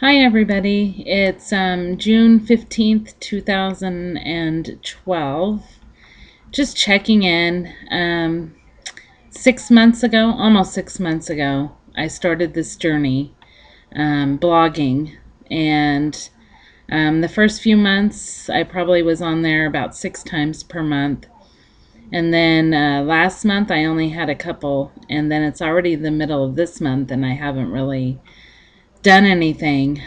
Hi, everybody. It's June 15th, 2012. Just checking in. 6 months ago, almost 6 months ago, I started this journey blogging. And the first few months, I probably was on there about 6 times per month. And then last month, I only had a couple. And then it's already the middle of this month, and I haven't really done anything.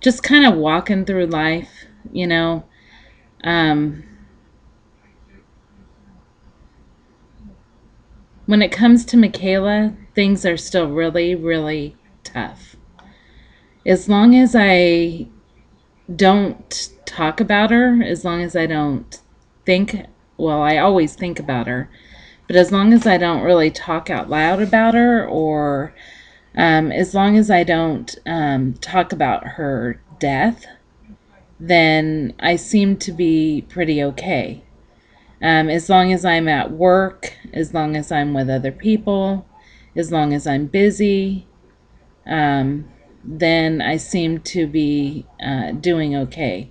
Just kind of walking through life, you know. Um, when it comes to Mikaylah, things are still really, really tough. As long as I don't talk about her, as long as I don't think, well, I always think about her, but as long as I don't really talk out loud about her, or as long as I don't talk about her death, then I seem to be pretty okay. As long as I'm at work, as long as I'm with other people, as long as I'm busy, um, then I seem to be doing okay.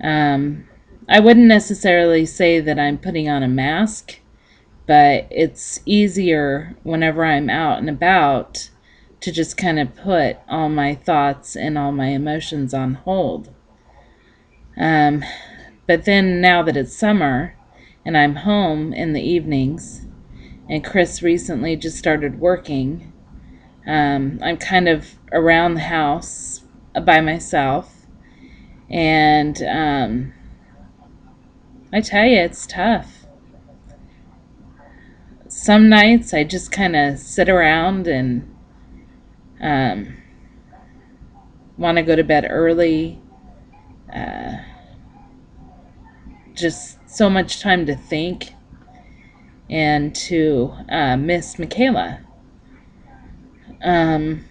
Um, I wouldn't necessarily say that I'm putting on a mask, but it's easier whenever I'm out and about to just kind of put all my thoughts and all my emotions on hold. Um, but then now that it's summer and I'm home in the evenings, and Chris recently just started working, I'm kind of around the house by myself. And I tell you, it's tough. Some nights I just kind of sit around and um, want to go to bed early. Uh, just so much time to think and to miss Mikaylah. Um,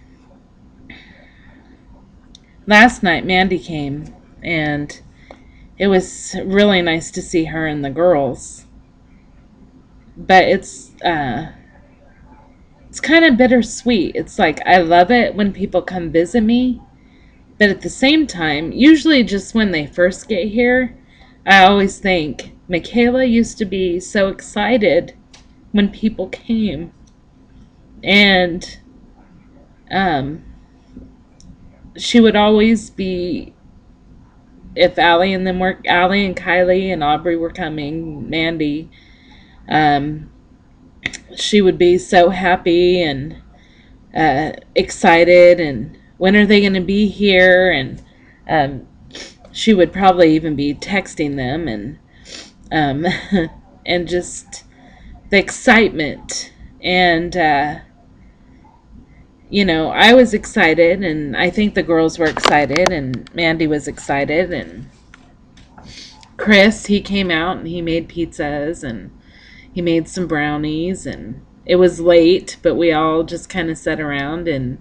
Last night, Mandy came, and it was really nice to see her and the girls. But it's kind of bittersweet. It's like I love it when people come visit me, but at the same time, usually just when they first get here, I always think Mikaylah used to be so excited when people came, and um, she would always be, if Allie and Kylie and Aubrey were coming, Mandy, um, she would be so happy and excited, and when are they going to be here? And um, she would probably even be texting them, and um, and just the excitement. And I was excited, and I think the girls were excited, and Mandy was excited, and Chris, he came out and he made pizzas, and he made some brownies, and it was late, but we all just kind of sat around and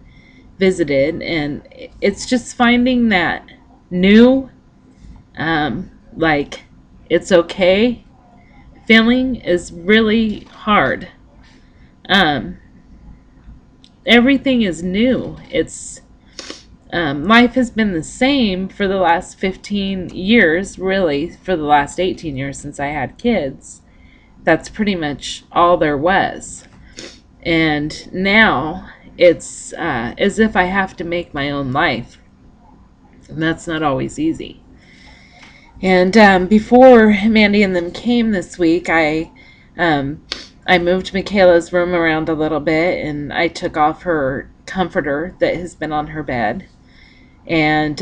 visited. And it's just finding that new, like, it's okay feeling is really hard. um Everything is new. It's life has been the same for the last 15 years, really, for the last 18 years since I had kids. That's pretty much all there was. And now it's as if I have to make my own life. And that's not always easy. And before Mandy and them came this week, um, I moved Michaela's room around a little bit, and I took off her comforter that has been on her bed, and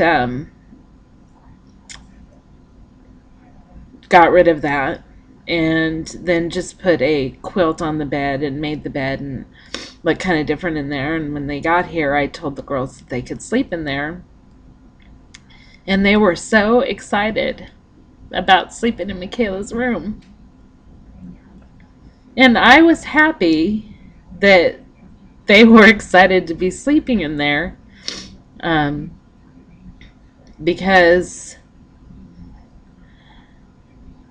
got rid of that, and then just put a quilt on the bed and made the bed and look kind of different in there. And when they got here, I told the girls that they could sleep in there, and they were so excited about sleeping in Michaela's room. And I was happy that they were excited to be sleeping in there, um, because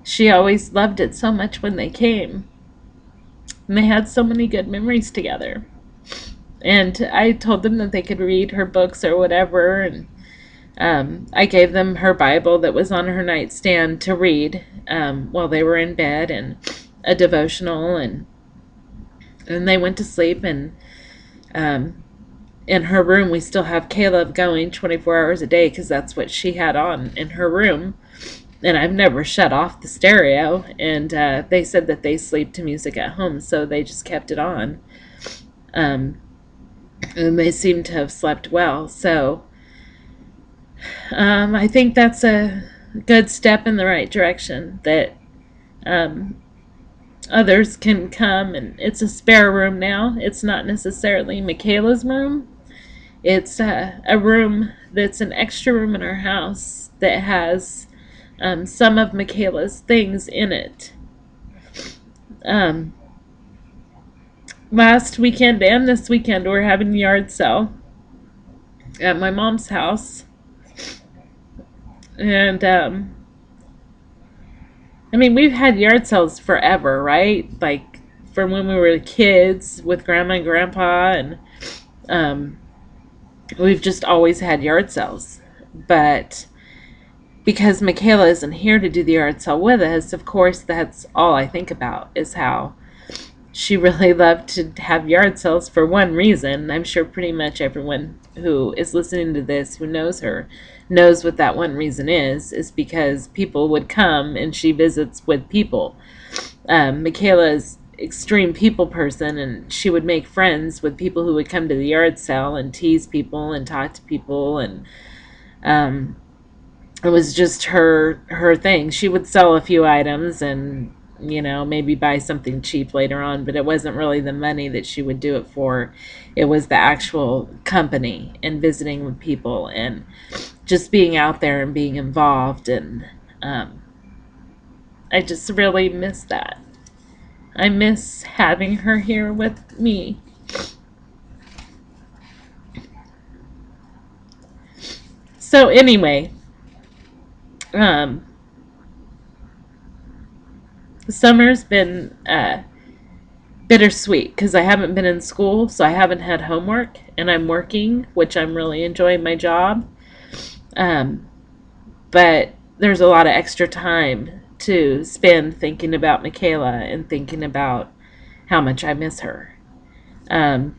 she always loved it so much when they came. And they had so many good memories together. And I told them that they could read her books or whatever. And I gave them her Bible that was on her nightstand to read while they were in bed, and a devotional, and they went to sleep. And um, in her room, we still have Caleb going 24 hours a day because that's what she had on in her room. And I've never shut off the stereo. And they said that they sleep to music at home, so they just kept it on. Um, and they seem to have slept well. So I think that's a good step in the right direction, that um, others can come, and it's a spare room now. It's not necessarily Michaela's room. It's a room that's an extra room in our house that has some of Michaela's things in it. Um, Last weekend and this weekend, we're having a yard sale at my mom's house. And I mean, we've had yard sales forever, right? Like from when we were kids with grandma and grandpa, and um, we've just always had yard sales. But because Mikaylah isn't here to do the yard sale with us, of course, that's all I think about, is how she really loved to have yard sales for one reason. I'm sure pretty much everyone who is listening to this who knows her knows what that one reason is because people would come and she visits with people. Michaela's extreme people person, and she would make friends with people who would come to the yard sale and tease people and talk to people. And um, it was just her thing. She would sell a few items and maybe buy something cheap later on, but it wasn't really the money that she would do it for. It was the actual company and visiting with people and just being out there and being involved. And I just really miss that. I miss having her here with me. So anyway, um, summer's been bittersweet because I haven't been in school, so I haven't had homework, and I'm working, which I'm really enjoying my job. Um, but there's a lot of extra time to spend thinking about Mikaylah and thinking about how much I miss her. Um,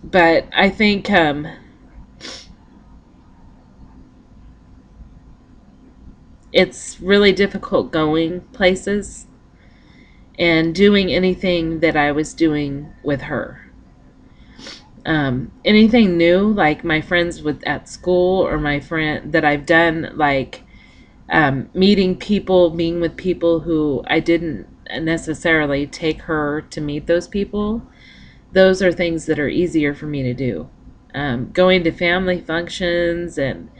but I think it's really difficult going places and doing anything that I was doing with her. Anything new, like my friends with at school, or my friend that I've done, like meeting people, being with people who I didn't necessarily take her to meet those people. Those are things that are easier for me to do. Going to family functions and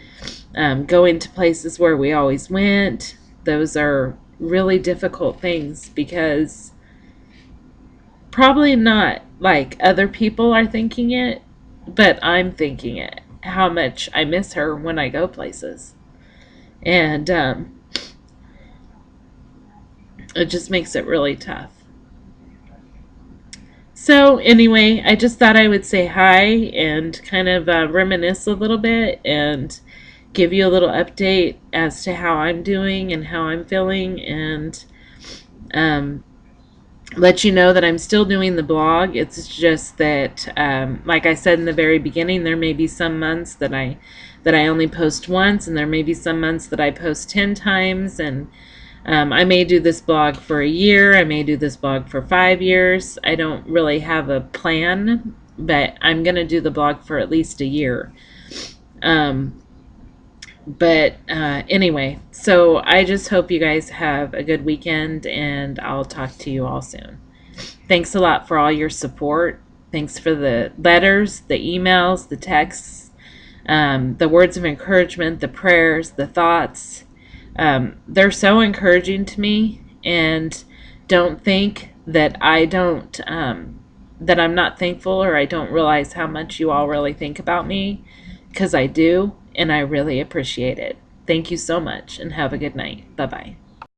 going to places where we always went, those are really difficult things because probably not like other people are thinking it, but I'm thinking it. How much I miss her when I go places. And it just makes it really tough. So, anyway, I just thought I would say hi and kind of reminisce a little bit and give you a little update as to how I'm doing and how I'm feeling, and um, let you know that I'm still doing the blog. It's just that, like I said in the very beginning, there may be some months that I only post once, and there may be some months that I post 10 times, and I may do this blog for a year. I may do this blog for 5 years. I don't really have a plan, but I'm going to do the blog for at least a year. Um, but anyway, so I just hope you guys have a good weekend, and I'll talk to you all soon. Thanks a lot for all your support. Thanks for the letters, the emails, the texts, the words of encouragement, the prayers, the thoughts. They're so encouraging to me, and don't think that that I'm not thankful, or I don't realize how much you all really think about me, because I do, and I really appreciate it. Thank you so much, and have a good night. Bye bye.